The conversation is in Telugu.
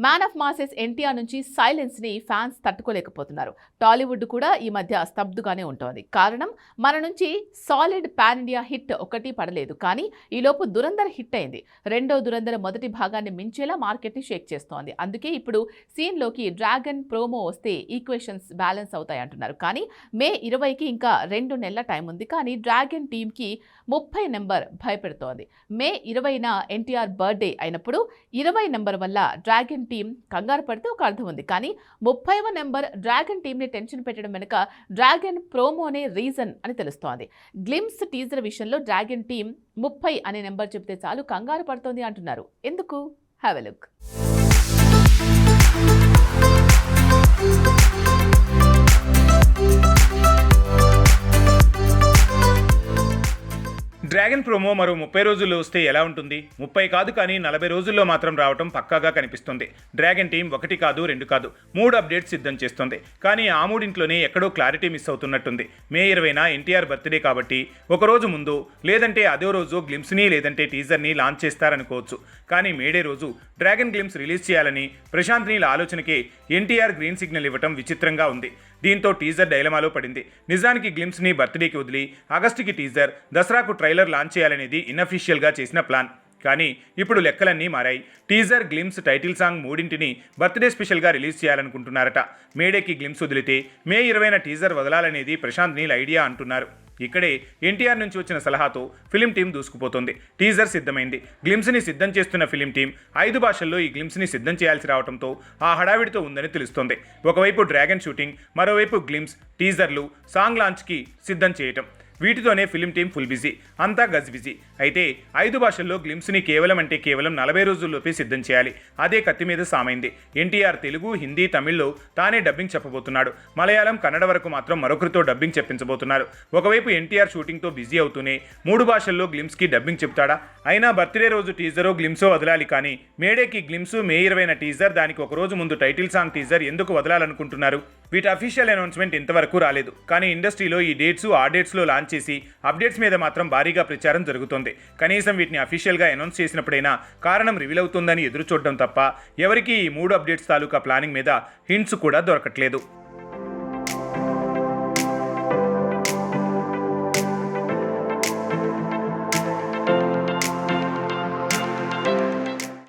మ్యాన్ ఆఫ్ మాసెస్ ఎన్టీఆర్ నుంచి సైలెన్స్ని ఫ్యాన్స్ తట్టుకోలేకపోతున్నారు. టాలీవుడ్ కూడా ఈ మధ్య స్తబ్దుగానే ఉంటోంది. కారణం, మన నుంచి సాలిడ్ పాన్ ఇండియా హిట్ ఒకటి పడలేదు. కానీ ఈలోపు దురంధర్ హిట్ అయింది. రెండో దురంధర్ మొదటి భాగాన్ని మించేలా మార్కెట్ని షేక్ చేస్తోంది. అందుకే ఇప్పుడు సీన్లోకి డ్రాగన్ ప్రోమో వస్తే ఈక్వేషన్స్ బ్యాలెన్స్ అవుతాయి అంటున్నారు. కానీ మే 20కి ఇంకా 2 నెలల టైం ఉంది. కానీ డ్రాగన్ టీంకి 30 నెంబర్ భయపెడుతోంది. మే 20న ఎన్టీఆర్ బర్త్డే అయినప్పుడు 20 నెంబర్ వల్ల డ్రాగన్ టీం కంగారు పడితే ఒక అర్థం ఉంది. కానీ 30వ నెంబర్ డ్రాగన్ టీంని టెన్షన్ పెట్టడం వెనుక డ్రాగన్ ప్రోమోనే రీజన్ అని తెలుస్తోంది. గ్లిమ్స్ టీజర్ విషయంలో డ్రాగన్ టీం 30 అనే నెంబర్ చెబితే చాలు కంగారు పడుతోంది అంటున్నారు. ఎందుకు? Have a look. Dragon promo మరో 30 రోజుల్లో వస్తే ఎలా ఉంటుంది? 30 కాదు కానీ 40 రోజుల్లో మాత్రం రావటం పక్కాగా కనిపిస్తుంది. డ్రాగన్ టీం 1 కాదు 2 కాదు 3 అప్డేట్స్ సిద్ధం చేస్తుంది. కానీ ఆ మూడింట్లోనే ఎక్కడో క్లారిటీ మిస్ అవుతున్నట్టుంది. మే 20న ఎన్టీఆర్ బర్త్డే కాబట్టి ఒకరోజు ముందు లేదంటే అదే రోజు గ్లిమ్స్ని లేదంటే టీజర్ని లాంచ్ చేస్తారనుకోవచ్చు. కానీ మేడే రోజు డ్రాగన్ గ్లిమ్స్ రిలీజ్ చేయాలని ప్రశాంత్ నీల్ ఆలోచనకే ఎన్టీఆర్ గ్రీన్ సిగ్నల్ ఇవ్వటం విచిత్రంగా ఉంది. దీంతో టీజర్ డైలమాలో పడింది. నిజానికి గ్లిమ్స్ని బర్త్డేకి వదిలి ఆగస్టుకి టీజర్, దసరాకు ట్రైలర్ లాంచ్ చేయాలనేది ఇన్అఫీషియల్గా చేసిన ప్లాన్. కానీ ఇప్పుడు లెక్కలన్నీ మారాయి. టీజర్, గ్లిమ్స్, టైటిల్ సాంగ్ మూడింటిని బర్త్డే స్పెషల్గా రిలీజ్ చేయాలనుకుంటున్నారట. మేడేకి గ్లిమ్స్ వదిలితే మే 20న టీజర్ వదలాలనేది ప్రశాంత్ నీల్ ఐడియా అంటున్నారు. ఇక్కడే ఎన్టీఆర్ నుంచి వచ్చిన సలహాతో ఫిలిం టీం దూసుకుపోతుంది. టీజర్ సిద్ధమైంది. గ్లిమ్స్ని సిద్ధం చేస్తున్న ఫిలిం టీం 5 భాషల్లో ఈ గ్లిమ్స్ని సిద్ధం చేయాల్సి రావడంతో ఆ హడావిడితో ఉందని తెలుస్తోంది. ఒకవైపు డ్రాగన్ షూటింగ్, మరోవైపు గ్లిమ్స్, టీజర్లు, సాంగ్ లాంచ్కి సిద్ధం చేయటం. వీటితోనే ఫిలిం టీం ఫుల్ బిజీ, అంతా గజిబిజీ. అయితే 5 భాషల్లో గ్లిమ్స్ని కేవలం 40 రోజుల్లోపే సిద్ధం చేయాలి. అదే కత్తి మీద సామైంది. ఎన్టీఆర్ తెలుగు, హిందీ, తమిళ్లో తానే డబ్బింగ్ చెప్పబోతున్నాడు. మలయాళం, కన్నడ వరకు మాత్రం మరొకరితో డబ్బింగ్ చెప్పించబోతున్నారు. ఒకవైపు ఎన్టీఆర్ షూటింగ్తో బిజీ అవుతూనే 3 భాషల్లో గ్లిమ్స్కి డబ్బింగ్ చెప్తాడా? అయినా బర్త్డే రోజు టీజరో గ్లిమ్సో వదలాలి. కానీ మేడేకి గ్లిమ్స్, మే 20న టీజర్, దానికి ఒకరోజు ముందు టైటిల్ సాంగ్ టీజర్ ఎందుకు వదలాలనుకుంటున్నారు? వీటి అఫీషియల్ అనౌన్స్మెంట్ ఇంతవరకు రాలేదు. కానీ ఇండస్ట్రీలో ఈ డేట్స్, ఆ డేట్స్లో లాంచ్ చేసి అప్డేట్స్ మీద మాత్రం భారీగా ప్రచారం జరుగుతోంది. కనీసం వీటిని అఫీషియల్గా అనౌన్స్ చేసినప్పుడైనా కారణం రివీల్ అవుతుందని ఎదురు చూడడం తప్ప ఎవరికీ ఈ 3 అప్డేట్స్ తాలూకా ప్లానింగ్ మీద హింట్స్ కూడా దొరకట్లేదు.